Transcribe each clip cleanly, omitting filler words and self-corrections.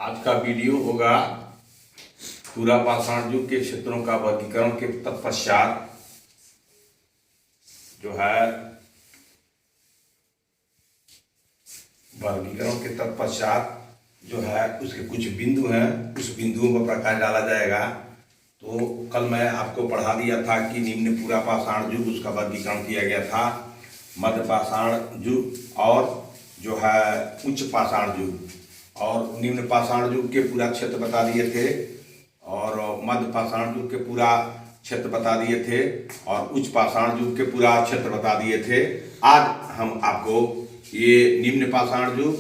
आज का वीडियो होगा पूरा पाषाण युग के क्षेत्रों का वर्गीकरण के तत्पश्चात जो है उसके कुछ बिंदु हैं, उस बिंदुओं पर प्रकाश डाला जाएगा। तो कल मैं आपको पढ़ा दिया था कि निम्न पूरा पाषाण युग उसका वर्गीकरण किया गया था, मध्य पाषाण युग और जो है उच्च पाषाण युग, और निम्न पाषाण युग के पूरा क्षेत्र बता दिए थे और मध्य पाषाण युग के पूरा क्षेत्र बता दिए थे और उच्च पाषाण युग के पूरा क्षेत्र बता दिए थे। आज हम आपको ये निम्न पाषाण युग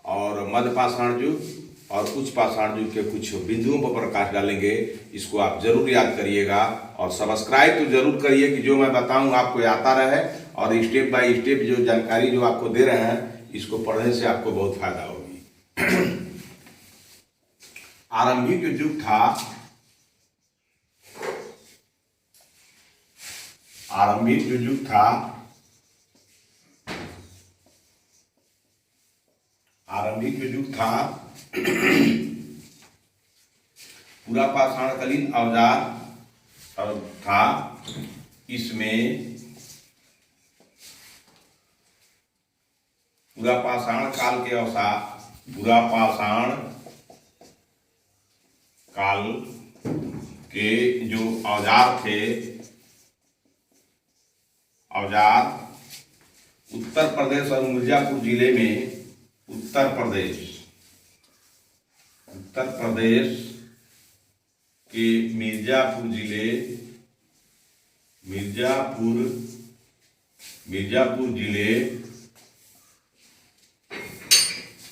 और मध्य पाषाण युग और उच्च पाषाण युग के कुछ बिंदुओं पर प्रकाश डालेंगे। इसको आप जरूर याद करिएगा और सब्सक्राइब तो जरूर करिए कि जो मैं बताऊं आपको आता रहे, और स्टेप बाय स्टेप जो जानकारी जो आपको दे रहे हैं इसको पढ़ने से आपको बहुत फायदा होगी। आरंभिक युग था, आरंभिक जो युग था, आरंभिक जो युग था पूरा पाषाणकालीन औजार था। इसमें पूरा पाषाण काल के औजार, पूरा पाषाण काल के जो औजार थे, औजार उत्तर प्रदेश और मिर्जापुर जिले में, उत्तर प्रदेश के मिर्जापुर जिले, मिर्जापुर जिले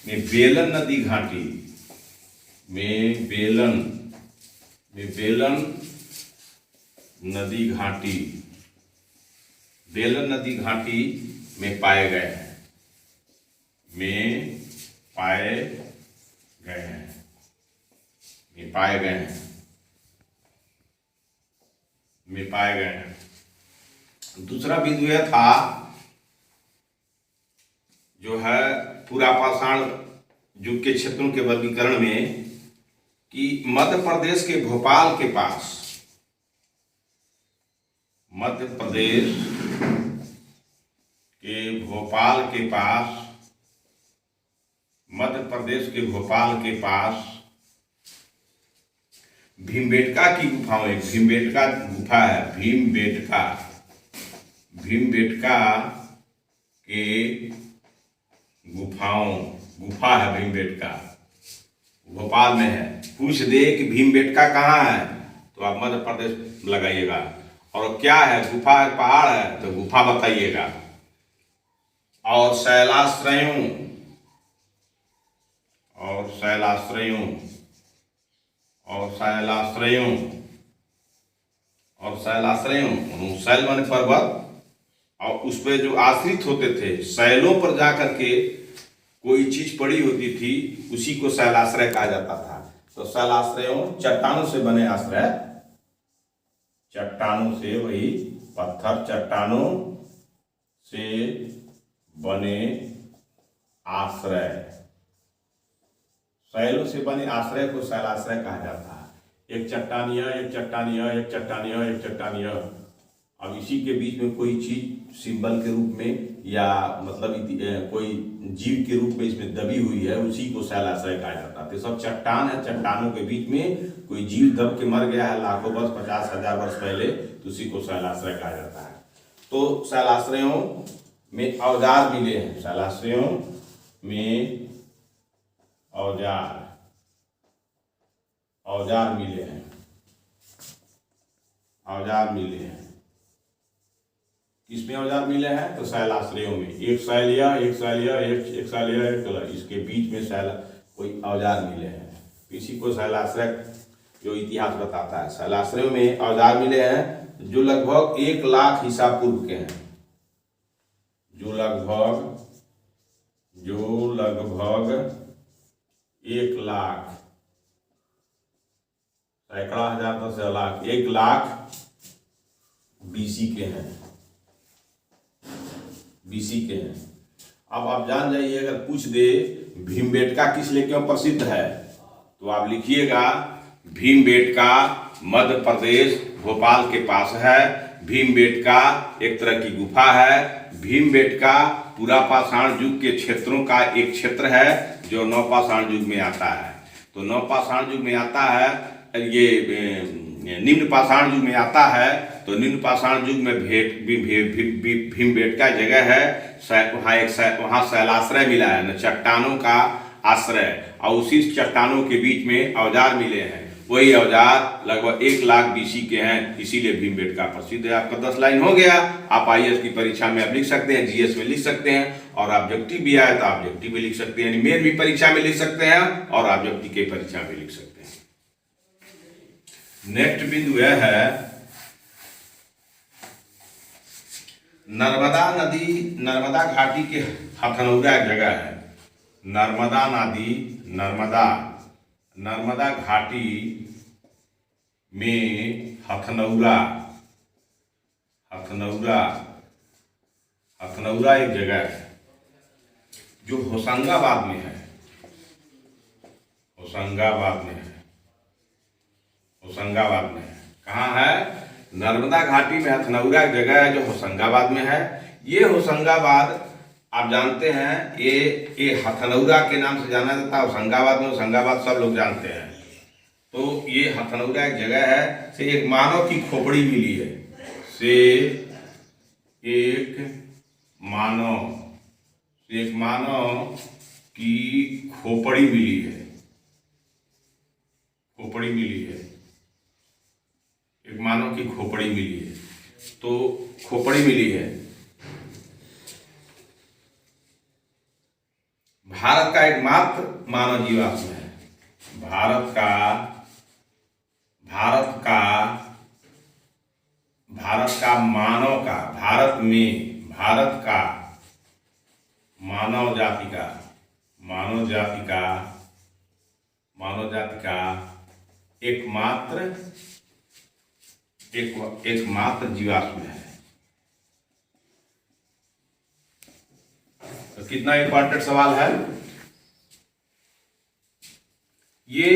में बेलन नदी घाटी में, बेलन नदी घाटी में पाए गए हैं, दूसरा बिंदु यह था जो है पूरा पाषाण युग के क्षेत्रों के वर्गीकरण में कि मध्य प्रदेश के भोपाल के पास, मध्य प्रदेश के भोपाल के पास भीमबेटका की गुफाओं, एक भीमबेटका गुफा है, भीमबेटका के गुफा है, भीमबेटका भोपाल में है। पूछ दे कि भीमबेटका कहाँ है तो आप मध्य प्रदेश लगाइएगा, और क्या है, गुफा है, पहाड़ है तो गुफा बताइएगा। और शैल माने पर्वत, और उस पे जो आश्रित होते थे, शैलों पर जाकर के कोई चीज पड़ी होती थी, उसी को शैलाश्रय कहा जाता था। तो शैलाश्रयों चट्टानों से बने आश्रय, चट्टानों से, वही पत्थर चट्टानों से बने आश्रय, शैलों से बने आश्रय को शैलाश्रय कहा जाता है। एक चट्टानिया, एक चट्टानिया, एक चट्टानिया, एक चट्टानिया। अब इसी के बीच में कोई चीज सिंबल के रूप में या मतलब कोई जीव के रूप में इसमें दबी हुई है, उसी को शैलाश्रय कहा जाता है। तो सब चट्टान है, चट्टानों के बीच में कोई जीव दब के मर गया है लाखों वर्ष, 50,000 वर्ष पहले, तो उसी को शैलाश्रय कहा जाता है। तो शैलाश्रयों में औजार मिले हैं, शैलाश्रयों में औजार मिले हैं। किसमें औजार मिले हैं तो शैलाश्रयों में, एक शैलिया, इसके बीच में कोई औजार मिले हैं, इसी को शैलाश्रय जो इतिहास बताता है। शैलाश्रयों में औजार मिले हैं जो लगभग 1 लाख ईसा पूर्व के हैं, जो लगभग 1 लाख, सैकड़ा, हजार, 10 लाख, 1 लाख बीसी के हैं। अब आप जान जाइए, अगर पूछ दे भीमबेटका किस लिए क्यों प्रसिद्ध है तो आप लिखिएगा भीमबेटका मध्य प्रदेश भोपाल के पास है। भीमबेटका एक तरह की गुफा है। भीमबेटका पुरापाषाण युग के क्षेत्रों का एक क्षेत्र है जो नवपाषाण युग में आता है। तो नवपाषाण युग में आता है, ये निम्न पाषाण युग में आता है। तो निम्न पाषाण युग में भीमबेटका जगह है। वहाँ शैलाश्रय मिला है, न चट्टानों का आश्रय, और उसी चट्टानों के बीच में औजार मिले हैं। वही औजार लगभग 1 लाख BC के हैं, इसीलिए भीमबेटका प्रसिद्ध है। आपका 10 लाइन हो गया। आप IAS की परीक्षा में आप लिख सकते हैं, GS में लिख सकते हैं, और ऑब्जेक्टिव भी आए तो ऑब्जेक्टिव में लिख सकते हैं, मेन भी परीक्षा में लिख सकते हैं और ऑब्जेक्टिव की परीक्षा में लिख सकते हैं। नेक्स्ट बिंदु यह है नर्मदा नदी, नर्मदा घाटी के हथनौरा एक जगह है। नर्मदा नदी, नर्मदा घाटी में हथनौरा एक जगह है जो होशंगाबाद में है। होशंगाबाद में है। कहाँ है? नर्मदा घाटी में हथनौरा एक जगह है जो होशंगाबाद में है। ये होशंगाबाद आप जानते हैं, ये हथनौरा के नाम से जाना जाता है। होशंगाबाद सब लोग जानते हैं। तो ये हथनौरा एक जगह है से एक मानव की खोपड़ी मिली है। एक मानव की खोपड़ी मिली है। एक मानव की खोपड़ी मिली है। तो खोपड़ी मिली है। भारत का एकमात्र मानव जीवाश्म है। भारत का मानव जाति का एकमात्र जीवाश्म है। तो कितना इंपॉर्टेंट सवाल है ये।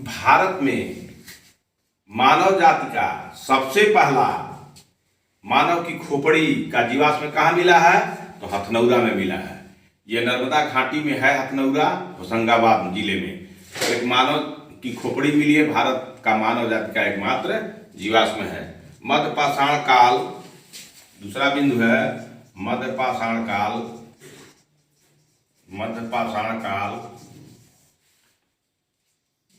भारत में मानव जाति का सबसे पहला मानव की खोपड़ी का जीवाश्म कहाँ मिला है? तो हथनौरा में मिला है। यह नर्मदा घाटी में है। हथनौरा होशंगाबाद जिले में एक मानव की खोपड़ी मिली है। भारत का मानव जाति का एकमात्र जीवाश्म है। मध्यपाषाण काल, दूसरा बिंदु है मध्यपाषाण काल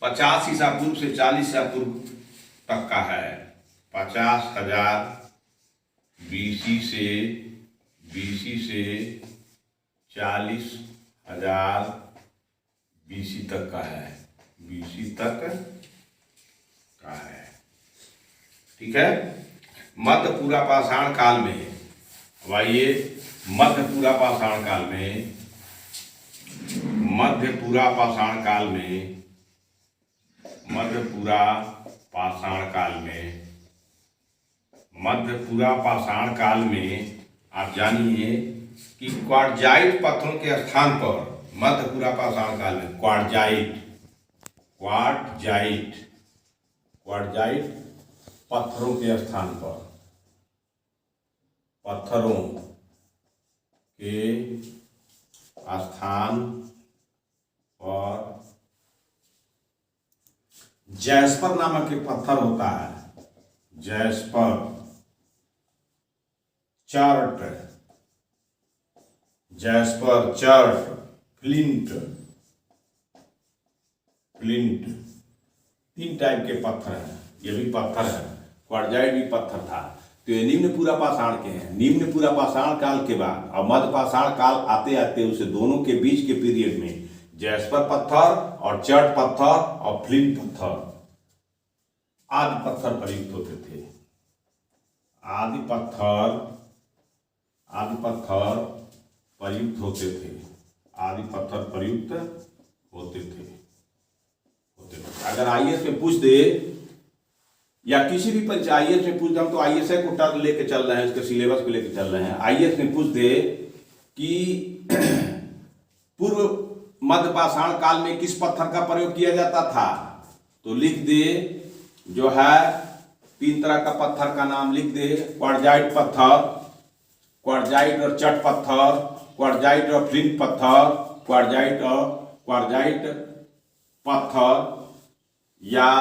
50 ईसा पूर्व से 40 ईसा पूर्व तक का है। 50,000 BC से 40,000 BC तक का है। ठीक है। मध्य पुरापाषाण काल में, आइए मध्य पुरापाषाण काल में आप जानिए कि क्वार्टजाइट पत्थरों के स्थान पर मध्य पुरापाषाण काल में क्वार्टजाइट पत्थरों के स्थान पर जैस्पर नामक एक पत्थर होता है। जैस्पर, चर्ट, फ्लिंट, 3 टाइप के पत्थर हैं। ये भी पत्थर है। क्वार्टजाइट भी पत्थर था। तो ये निम्न पुरापाषाण के हैं। निम्न पुरापाषाण काल के बाद और मध्यपाषाण काल आते आते उसे दोनों के बीच के पीरियड में जैस्पर पत्थर और चर्ट पत्थर और फ्लिंट पत्थर आदि पत्थर प्रयुक्त होते थे। आदि पत्थर प्रयुक्त होते थे। अगर IAS में पूछ दे या किसी भी परीक्षा IAS में पूछ दे, हम तो IAS को टर्म लेके चल रहे हैं, इसके सिलेबस को लेके चल रहे हैं। IAS में पूछ दे कि पूर्व मध्य पाषाण काल में किस पत्थर का प्रयोग किया जाता था? तो लिख दे जो है 3 तरह का पत्थर का नाम लिख दे। क्वार्टजाइट पत्थर, क्वार्टजाइट और चट पत्थर, क्वार्टजाइट और फ्लिंट पत्थर, क्वार्टजाइट पत्थर या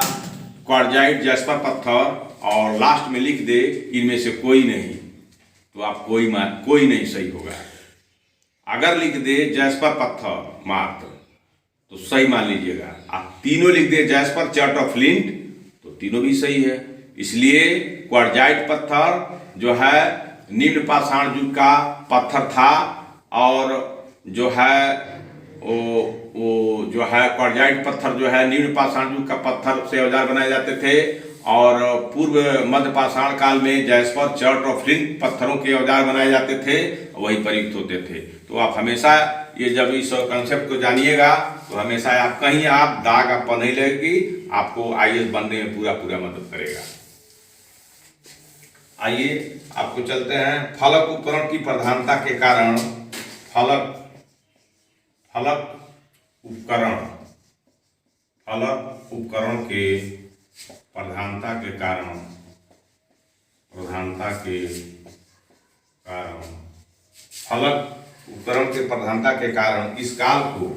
क्वार्टजाइट जैस्पर पत्थर, और लास्ट में लिख दे इनमें से कोई नहीं। तो आप कोई नहीं सही होगा। अगर लिख दे जैस्पर पत्थर मात्र तो सही मान लीजिएगा। आप तीनों लिख दे जैस्पर, चट और फ्लिंट तो तीनों भी सही है। इसलिए क्वार्टजाइट पत्थर जो है निम्न पाषाण युग का पत्थर था, और जो है वो जो है क्वार्टजाइट पत्थर जो है निम्न पाषाण युग का पत्थर से औजार बनाए जाते थे, और पूर्व मध्य पाषाण काल में जैस्पर, चट और फ्लिंट पत्थरों के औजार बनाए जाते थे, वही प्रयुक्त होते थे। तो आप हमेशा ये जब इस कंसेप्ट को जानिएगा तो हमेशा आप कहीं आप दाग आपको नहीं लगेगी, आपको IAS बनने में पूरा मदद करेगा। आइए आपको चलते हैं फलक उपकरण की प्रधानता के कारण। फलक उपकरण के प्रधानता के कारण फलक उपकरण के प्रधानता के कारण इस काल को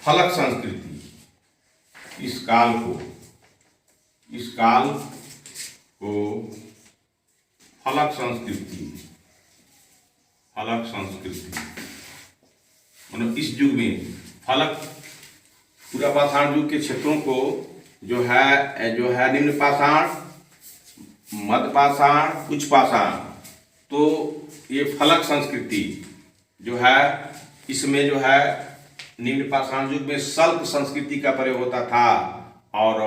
फलक संस्कृति, इस काल को फलक संस्कृति मतलब इस युग में फलक पूरा पाषाण युग के क्षेत्रों को जो है निम्न पाषाण, मध्य पाषाण, उच्च पाषाण, तो ये फलक संस्कृति जो है इसमें जो है निम्न पाषाण युग में शल्क संस्कृति का प्रयोग होता था, और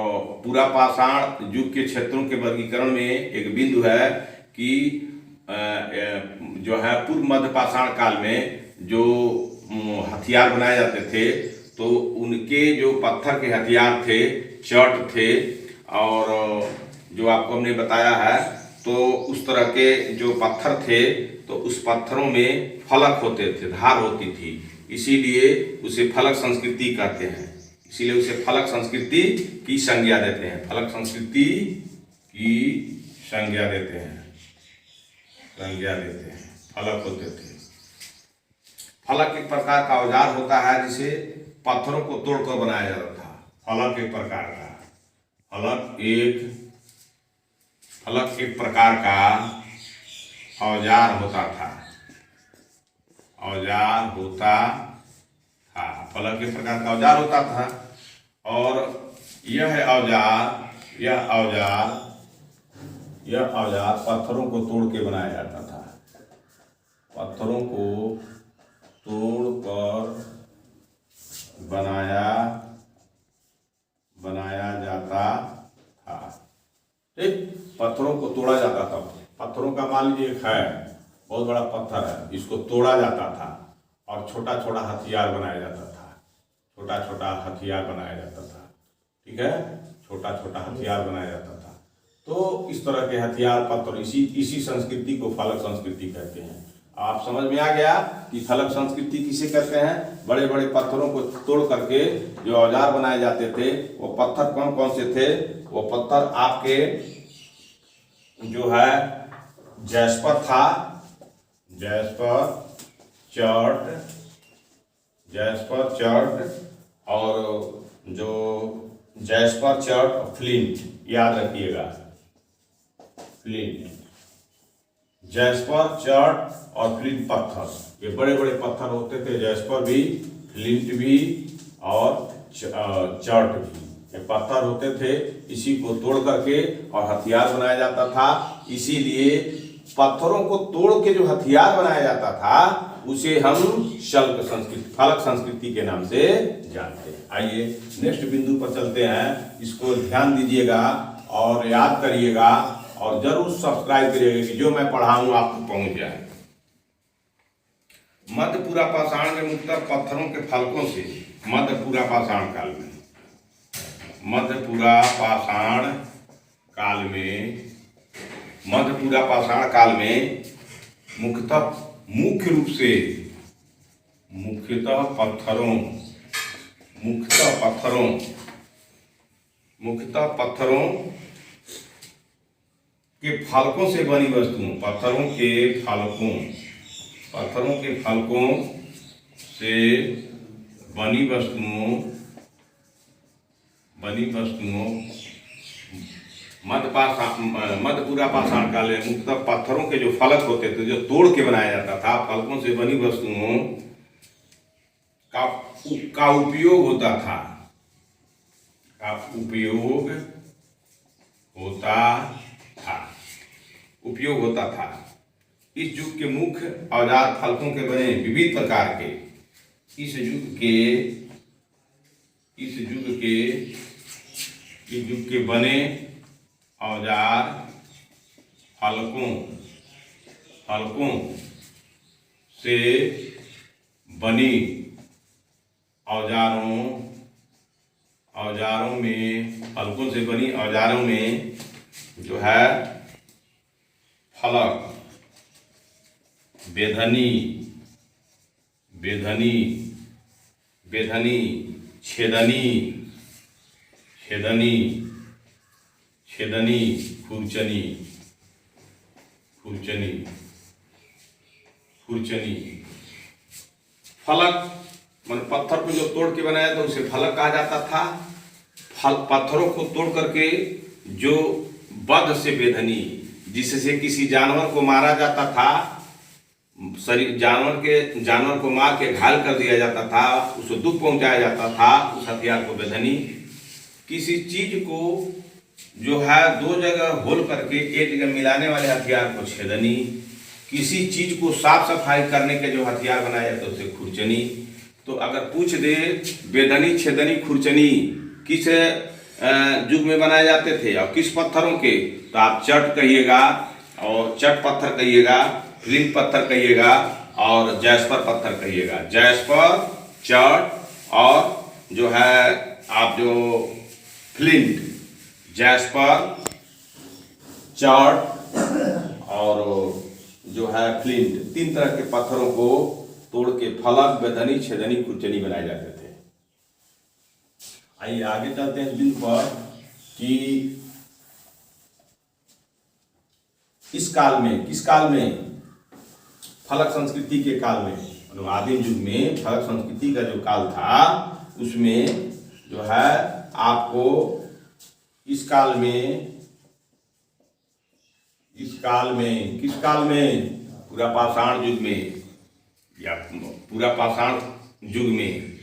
पूरा पाषाण युग के क्षेत्रों के वर्गीकरण में एक बिंदु है कि जो है पूर्व मध्य पाषाण काल में जो हथियार बनाए जाते थे तो उनके जो पत्थर के हथियार थे, चट थे, और जो आपको हमने बताया है तो उस तरह के जो पत्थर थे तो उस पत्थरों में फलक होते थे, धार होती थी, इसीलिए उसे फलक संस्कृति कहते हैं। इसीलिए उसे फलक संस्कृति की संज्ञा देते हैं, फलक संस्कृति की संज्ञा देते हैं, फलक होते थे। फलक एक प्रकार का औजार होता है जिसे पत्थरों को तोड़कर बनाया जाता था। फलक एक प्रकार का औजार होता था। फलक एक प्रकार का औजार होता था, और यह औजार पत्थरों को तोड़ के बनाया जाता था। पत्थरों को तोड़कर बनाया जाता था। ठीक, पत्थरों को तोड़ा जाता था। पत्थरों का मान लीजिए एक है बहुत बड़ा पत्थर है, इसको तोड़ा जाता था और छोटा छोटा हथियार बनाया जाता था। ठीक है, छोटा छोटा हथियार बनाया जाता था। तो इस तरह के हथियार पत्थर, इसी संस्कृति को फलक संस्कृति कहते हैं। आप समझ में आ गया कि फलक संस्कृति किसे कहते हैं? बड़े बड़े पत्थरों को तोड़ करके जो औजार बनाए जाते थे वो पत्थर कौन कौन से थे? वो पत्थर आपके जो है जैस्पर था, जैस्पर चट और जो जैस्पर चट फ्लिंट, याद रखिएगा, फ्लिंट, जैस्पर चट और फ्लिंट पत्थर, ये बड़े बड़े पत्थर होते थे। जैस्पर भी, फ्लिंट भी और चट भी, ये पत्थर होते थे। इसी को तोड़ करके और हथियार बनाया जाता था। इसीलिए पत्थरों को तोड़ के जो हथियार बनाया जाता था उसे हम शल्क संस्कृति, फलक संस्कृति के नाम से जानते हैं। आइए नेक्स्ट बिंदु पर चलते हैं। इसको ध्यान दीजिएगा और याद करिएगा और जरूर सब्सक्राइब करिएगा कि जो मैं पढ़ाऊं आपको पहुंच जाए। मध्यपुरा पाषाण में मुख्यतः पत्थरों के फलकों से मध्यपुरा पाषाण काल में मुख्यतः पत्थरों मुख्यतः पत्थरों के फलकों से बनी वस्तुओं, पत्थरों के फलकों से बनी वस्तुओं मध्य पूरा पाषाण काल में मुख्यतः पत्थरों के जो फलक होते थे, जो तोड़ के बनाया जाता था, फलकों से बनी वस्तुओं का उपयोग होता था। इस युग के मुख्य औजार फलकों के बने विविध प्रकार के, इस युग के बने औजार फलकों से बनी औजारों में जो है फलक, बेधनी, छेदनी, खुरचनी। फलक मान पत्थर को जो तोड़ के बनाया था उसे फलक कहा जाता था। पत्थरों को तोड़ करके जो वध से बेधनी, जिससे किसी जानवर को मारा जाता था, जानवर को मार के घायल कर दिया जाता था, उसे दुख पहुंचाया जाता था, उस हथियार को बेधनी। किसी चीज को जो है दो जगह होल करके एक जगह मिलाने वाले हथियार को छेदनी। किसी चीज को साफ सफाई करने के जो हथियार बनाया जाता है उसे खुरचनी। तो अगर पूछ दे बेधनी, छेदनी, खुरचनी किस युग में बनाए जाते थे और किस पत्थरों के, तो आप चट कहिएगा और चट पत्थर कहिएगा, फ्लिंट पत्थर कहिएगा और जैस्पर पत्थर कहिएगा। जैस्पर, चट और जो है आप जो फ्लिंट, जैस्पर, चट और जो है फ्लिंट, 3 तरह के पत्थरों को तोड़ के फलक, बेधनी, छेदनी, खुरचनी बनाए जाते थे। आइए आगे चलते हैं इस बिंदु पर कि किस काल में फलक संस्कृति के काल में, मतलब आदिम युग में फलक संस्कृति का जो काल था उसमें जो है आपको किस काल में पूरा पाषाण युग में या पूरा पाषाण युग में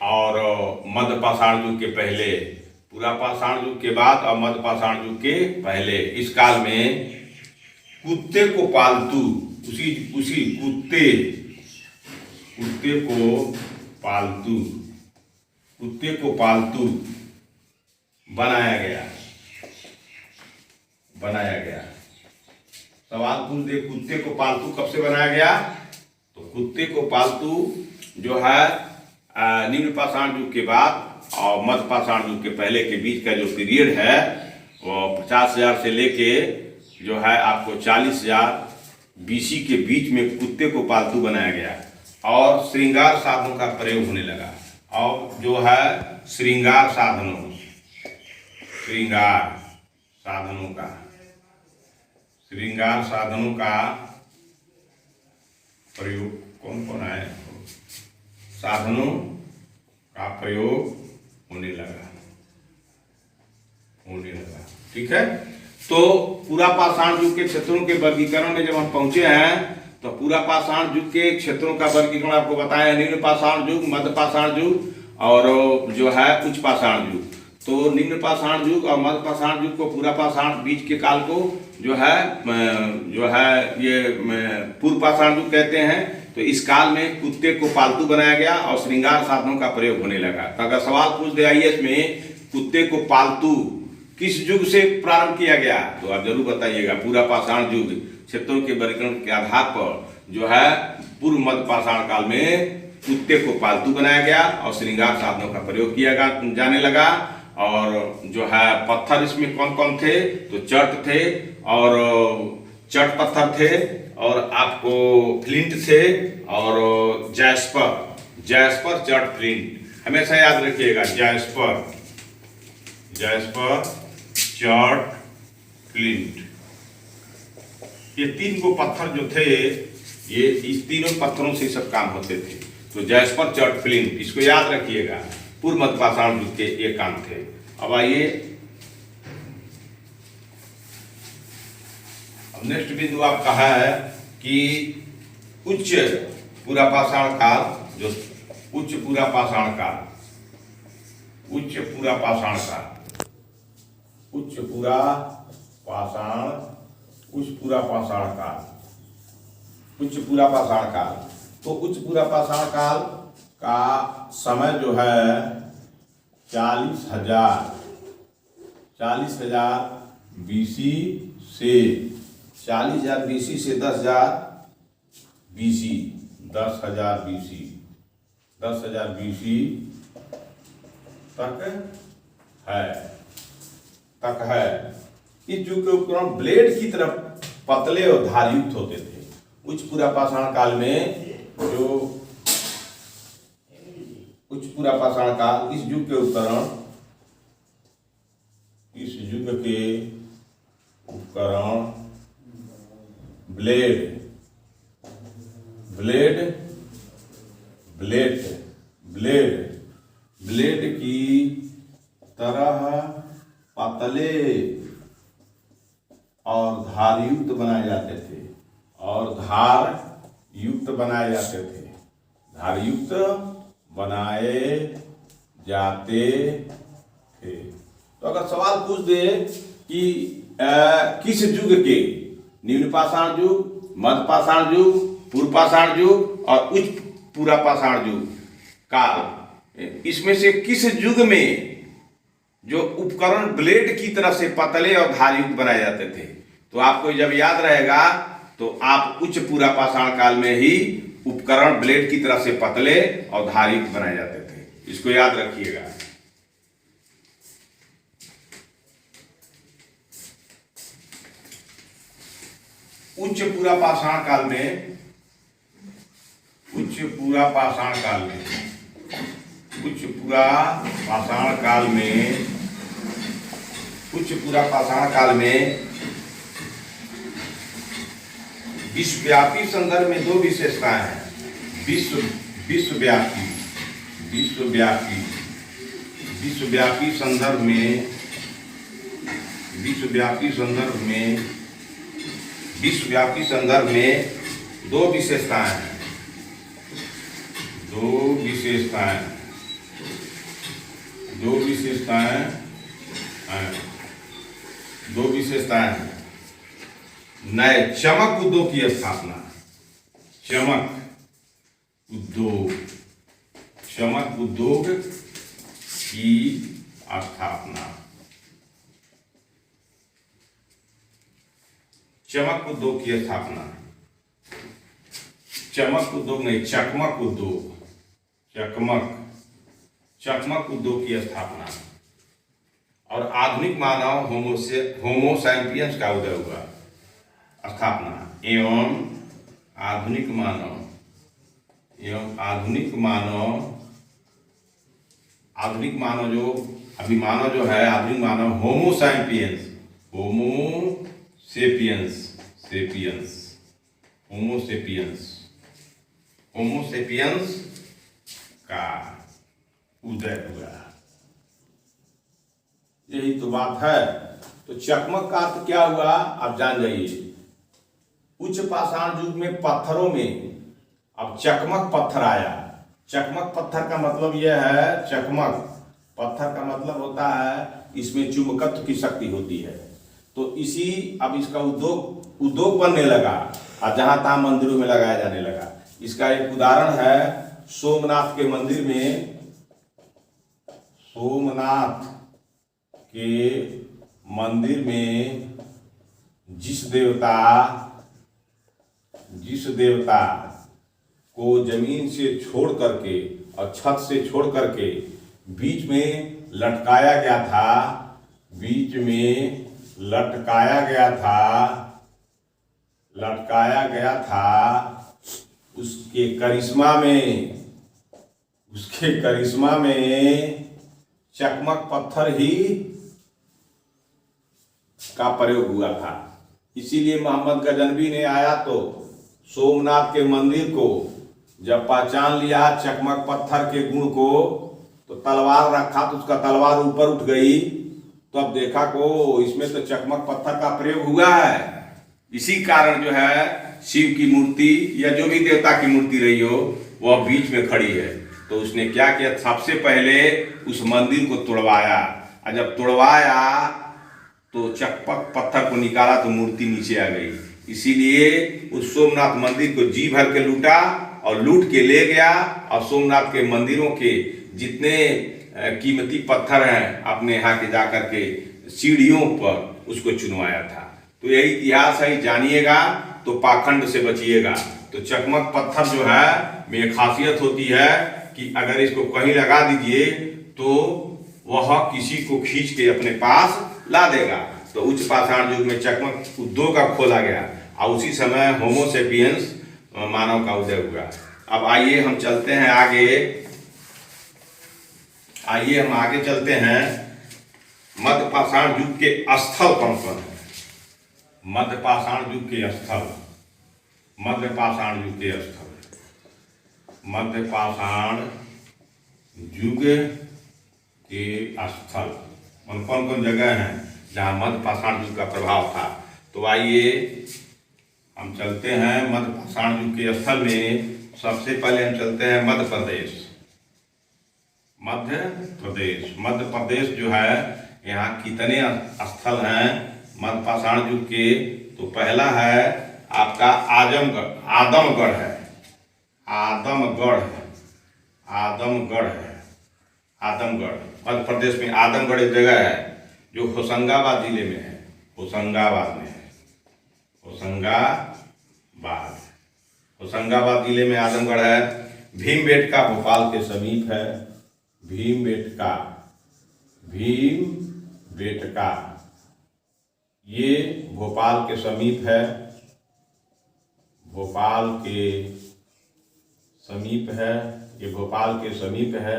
और मध्य पाषाण युग के पहले, पूरा पाषाण युग के बाद और मध्य पाषाण युग के पहले, इस काल में कुत्ते को पालतू, उसी कुत्ते को पालतू बनाया गया। सवाल पूछ दे कुत्ते को पालतू कब से बनाया गया, तो कुत्ते को पालतू जो है निम्न पाषाण युग के बाद और मध्य पाषाण युग के पहले के बीच का जो पीरियड है वो 50,000 से लेके जो है आपको 40,000 BC के बीच में कुत्ते को पालतू बनाया गया और श्रृंगार साधनों का प्रयोग होने लगा। और जो है श्रृंगार साधनों का प्रयोग कौन है, साधनों का प्रयोग होने लगा। ठीक है, तो पूरा पाषाण युग के क्षेत्रों के वर्गीकरण में जब हम पहुंचे हैं तो पूरा पाषाण युग के क्षेत्रों का वर्गीकरण आपको बताया, निम्न पाषाण युग, मध्य पाषाण युग और जो है उच्च पाषाण युग। तो निम्न पाषाण युग और मध्य पाषाण युग को, पूरा पाषाण बीच के काल को जो है ये पूर्व पाषाण युग कहते हैं। तो इस काल में कुत्ते को पालतू बनाया गया और श्रृंगार साधनों का प्रयोग होने लगा। तो अगर सवाल पूछ दे IAS में कुत्ते को पालतू किस युग से प्रारंभ किया गया, तो आप जरूर बताइएगा। पूरा पाषाण युग क्षेत्रों के वर्गीकरण के आधार पर जो है पूर्व मध्य पाषाण काल में कुत्ते को पालतू बनाया गया और श्रृंगार साधनों का प्रयोग किया जाने लगा। और जो है पत्थर इसमें कौन कौन थे, तो चट थे और चट पत्थर थे और आपको फ्लिंट थे और जैस्पर, चट, फ्लिंट हमेशा याद रखिएगा, जैस्पर, जैस्पर, चर्ट, फ्लिंट, ये 3 को पत्थर जो थे, ये इस तीनों पत्थरों से सब काम होते थे। तो जैस्पर, चर्ट, फ्लिंट, इसको याद रखिएगा, पूर्व मध्य पाषाण युग के ये काम थे। अब आइए, अब नेक्स्ट बिंदु आपका है कि उच्च पूरा पाषाण काल, जो उच्च पूरा पाषाण काल, उच्च पूरा पाषाण काल, उच्च पूरा पाषाण, उच्च पूरा पाषाण काल, उच्च पूरा पाषाण काल। तो उच्च पूरा पाषाण काल का समय जो है 40,000 BC से 40,000 BC से 10,000 BC, 10,000 BC, 10,000 BC तक है। इस युग के उपकरण ब्लेड की तरफ पतले और धारयुक्त होते थे। उच्च पूरा पाषाण काल में जो उच्च पूरा पाषाण काल, इस युग के उपकरण, इस युग के उपकरण ब्लेड की तरह पतले और धारयुक्त बनाए जाते थे, धारयुक्त बनाए जाते थे। तो अगर सवाल पूछ दे कि किस युग के, निम्न पाषाण युग, मध्य पाषाण युग, पूर्व पाषाण युग और उच्च पूरा पाषाण युग काल, इसमें से किस युग में जो उपकरण ब्लेड की तरह से पतले और धारयुक्त बनाए जाते थे, तो आपको जब याद रहेगा तो आप उच्च पूरा पाषाण काल में ही उपकरण ब्लेड की तरह से पतले और धारयुक्त बनाए जाते थे। इसको याद रखिएगा। उच्च पूरा पाषाण काल में, उच्च पूरा पाषाण काल में, उच्च पूरा पाषाण काल में, उच्च पूरा पाषाण काल में विश्वव्यापी संदर्भ में 2 विशेषताएं हैं। विश्वव्यापी संदर्भ में, विश्वव्यापी संदर्भ में 2 विशेषताएं हैं। 2 विशेषताएं हैं। नए चमक उद्योग की स्थापना, चमक उद्योग की स्थापना, चमक उद्योग की स्थापना, चमक उद्योग नहीं, चकमक उद्योग, चकमक उद्योग की स्थापना और आधुनिक मानव होमो सैपियंस का उदय हुआ, स्थापना एवं आधुनिक मानव जो अभी मानव जो है, आधुनिक मानव होमो सेपियंस का उदय हुआ। यही तो बात है। तो चकमक का अर्थ क्या हुआ आप जान जाइए। उच्च पाषाण युग में पत्थरों में अब चकमक पत्थर आया। चकमक पत्थर का मतलब यह है, चकमक पत्थर का मतलब होता है इसमें चुंबकत्व की शक्ति होती है। तो इसी अब इसका उद्योग बनने लगा और जहां तहां मंदिरों में लगाया जाने लगा। इसका एक उदाहरण है सोमनाथ के मंदिर में, सोमनाथ के मंदिर में जिस देवता को जमीन से छोड़ करके और छत से छोड़ करके बीच में लटकाया गया था, उसके उसके करिश्मा में चकमक पत्थर ही का प्रयोग हुआ था। इसीलिए मोहम्मद गजनवी ने आया तो सोमनाथ के मंदिर को जब पहचान लिया चकमक पत्थर के गुण को, तो तलवार रखा तो उसका तलवार ऊपर उठ गई। तो अब देखा को इसमें तो चकमक पत्थर का प्रयोग हुआ है। इसी कारण जो है शिव की मूर्ति या जो भी देवता की मूर्ति रही हो वह बीच में खड़ी है। तो उसने क्या किया, सबसे पहले उस मंदिर को तोड़वाया, और जब तोड़वाया तो चकमक पत्थर को निकाला तो मूर्ति नीचे आ गई। इसीलिए उस सोमनाथ मंदिर को जी भर के लूटा और लूट के ले गया, और सोमनाथ के मंदिरों के जितने कीमती पत्थर हैं अपने यहाँ के जाकर के सीढ़ियों पर उसको चुनवाया था। तो यही इतिहास है, जानिएगा तो पाखंड से बचिएगा। तो चकमक पत्थर जो है में खासियत होती है कि अगर इसको कहीं लगा दीजिए तो वह किसी को खींच के अपने पास ला देगा। तो उच्च पाषाण युग में चकमक उद्योग का खोला गया और उसी समय होमोसेपियंस मानव का उदय हुआ। अब आइए हम चलते हैं आगे, आइए हम आगे चलते हैं। मध्य पाषाण युग के स्थल कौन कौन है? मध्य पाषाण युग के स्थल, मध्य पाषाण युग के स्थल, मध्य पाषाण युग के स्थल कौन कौन जगह हैं जहाँ मध्य पाषाण युग का प्रभाव था? तो आइए हम चलते हैं मध्य पाषाण युग के स्थल में। सबसे पहले हम चलते हैं मध्य प्रदेश। मध्य प्रदेश, मध्य प्रदेश जो है यहाँ कितने स्थल हैं मध्य पाषाण युग के? तो पहला है आपका आजमगढ़, आदमगढ़ है, आदमगढ़ है, आदमगढ़ है, आदमगढ़ मध्य प्रदेश में। आदमगढ़ एक जगह है जो होशंगाबाद जिले में है, होशंगाबाद में है, होशंगाबाद, होशंगाबाद जिले में आदमगढ़ है। भीमबेटका भोपाल के समीप है, भीमबेटका, भीमबेटका ये भोपाल के समीप है, भोपाल के समीप है, ये भोपाल के समीप है,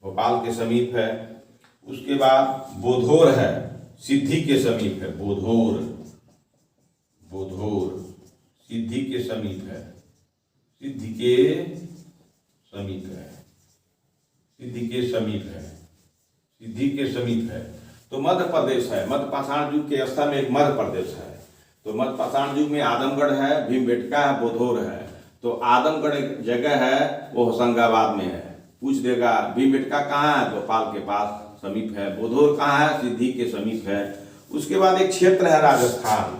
भोपाल के समीप है। उसके बाद बोधोर है, सिद्धि के समीप है, बोधोर, बोधोर सिद्धि के समीप है, सिद्धि के समीप है, सिद्धि के समीप है, सिद्धि के समीप है। तो मध्य प्रदेश है, मध्य पाषाण युग के स्थल में एक मध्य प्रदेश है। तो मध्य पाषाण युग में आदमगढ़ है, भीमबेटका है, बोधोर है। तो आदमगढ़ एक जगह है वो होशंगाबाद में है। पूछ देगा भीमबेटका कहाँ है? भोपाल के पास समीप है। बोधोर कहाँ है? सिद्धि के समीप है। उसके बाद एक क्षेत्र है राजस्थान,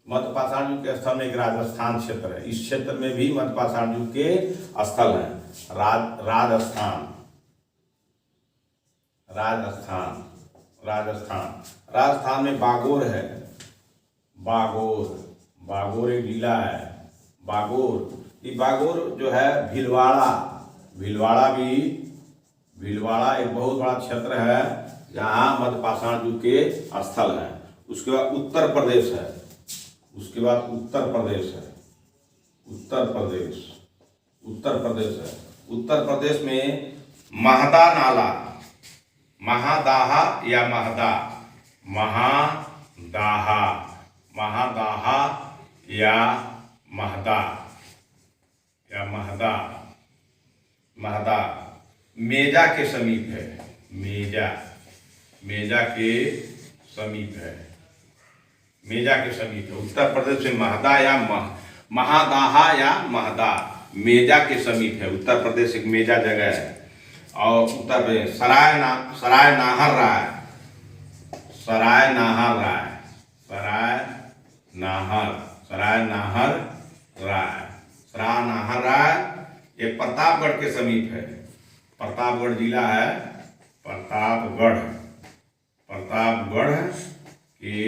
मध्य पाषाण युग के स्थल में एक राजस्थान क्षेत्र है। इस क्षेत्र में भी मध्य पाषाण युग के स्थल हैं। राजस्थान, राजस्थान, राजस्थान, राजस्थान में बागोर है, बागोर, बागोर एक जिला है, बागोर। ये बागोर जो है भीलवाड़ा, भीलवाड़ा भी, भीलवाड़ा एक बहुत बड़ा क्षेत्र है जहाँ मध्य पाषाण युग के स्थल हैं। उसके बाद उत्तर प्रदेश है, उसके बाद उत्तर प्रदेश है, उत्तर प्रदेश, उत्तर प्रदेश है। उत्तर प्रदेश में महदा नाला, महादाहा या महदा, महादाहा, महादाहा या महदा, या महदा, महदा मेजा के समीप है, मेजा, मेजा के समीप है, मेजा के समीप है। उत्तर प्रदेश में महदा या महादाहा या महदा मेजा के समीप है। उत्तर प्रदेश एक मेजा जगह है। और उत्तर प्रदेश सराय नाहर राय, सराय नाहर राय, सराय नाहर, सराय नाहर राय, सराय नाहर राय ये प्रतापगढ़ के समीप है। प्रतापगढ़ जिला है, प्रतापगढ़, प्रतापगढ़ के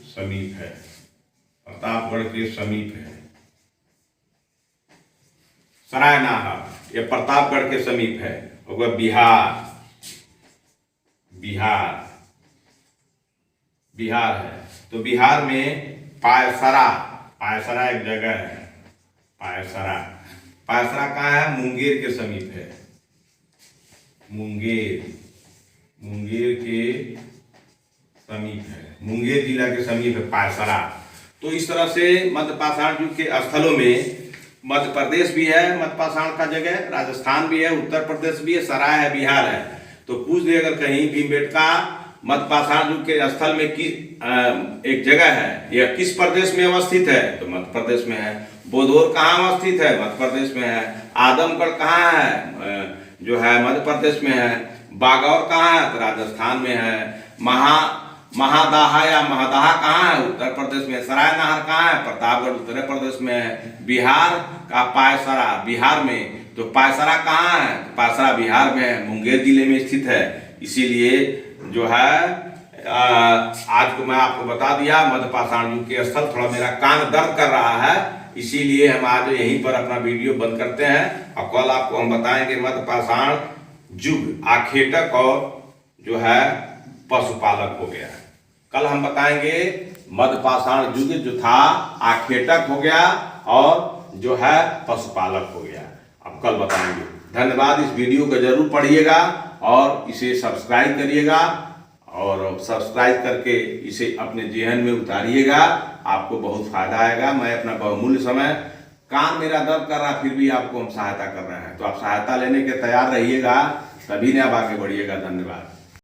समीप है, प्रतापगढ़ के समीप है। सराय नाहर ये प्रतापगढ़ के समीप है। और बिहार, बिहार, बिहार है। तो बिहार में पायसरा, पायसरा एक जगह है, पायसरा, पायसरा कहाँ है? मुंगेर के समीप है। मुंगेर के समीप है, मुंगेर जिला के समीप है पायसरा। तो इस तरह से मध्य पाषाण युग के स्थलों में मध्य प्रदेश भी है, मध्य पाषाण का जगह, राजस्थान भी है, उत्तर प्रदेश भी है, सराय है, बिहार है। तो पूछ दे अगर कहीं भीमबेटका मध्य पाषाण युग के स्थल में एक जगह है, यह किस प्रदेश में अवस्थित है? तो मध्य प्रदेश में है। बोधोर कहाँ अवस्थित है? मध्य प्रदेश में है। आदमगढ़ कहाँ है? जो है मध्य प्रदेश में है। बागौर कहाँ है? तो राजस्थान में है। महादाहा या महदाहा कहाँ है? उत्तर प्रदेश में। सराय नहर कहाँ है? प्रतापगढ़ उत्तर प्रदेश में है। बिहार का पायसरा बिहार में, तो पायसरा कहाँ है? तो पायसरा बिहार में है, मुंगेर जिले में स्थित है। इसीलिए जो है आज को मैं आपको बता दिया मध्य पाषाण युग के स्थल। थोड़ा मेरा कान दर्द कर रहा है, इसीलिए हम आज यहीं पर अपना वीडियो बंद करते हैं और कल आपको हम बताएंगे मध्य पाषाण युग आखेटक और जो है पशुपालक हो गया। कल हम बताएंगे मध्य पाषाण युग जो था आखेटक हो गया और जो है पशुपालक हो गया। अब कल बताएंगे। धन्यवाद। इस वीडियो को जरूर पढ़िएगा और इसे सब्सक्राइब करिएगा और सब्सक्राइब करके इसे अपने जेहन में उतारिएगा, आपको बहुत फायदा आएगा। मैं अपना बहुमूल्य समय, कान मेरा दर्द कर रहा फिर भी आपको हम सहायता कर रहे हैं, तो आप सहायता लेने के तैयार रहिएगा, तभी ना आप आगे बढ़िएगा। धन्यवाद।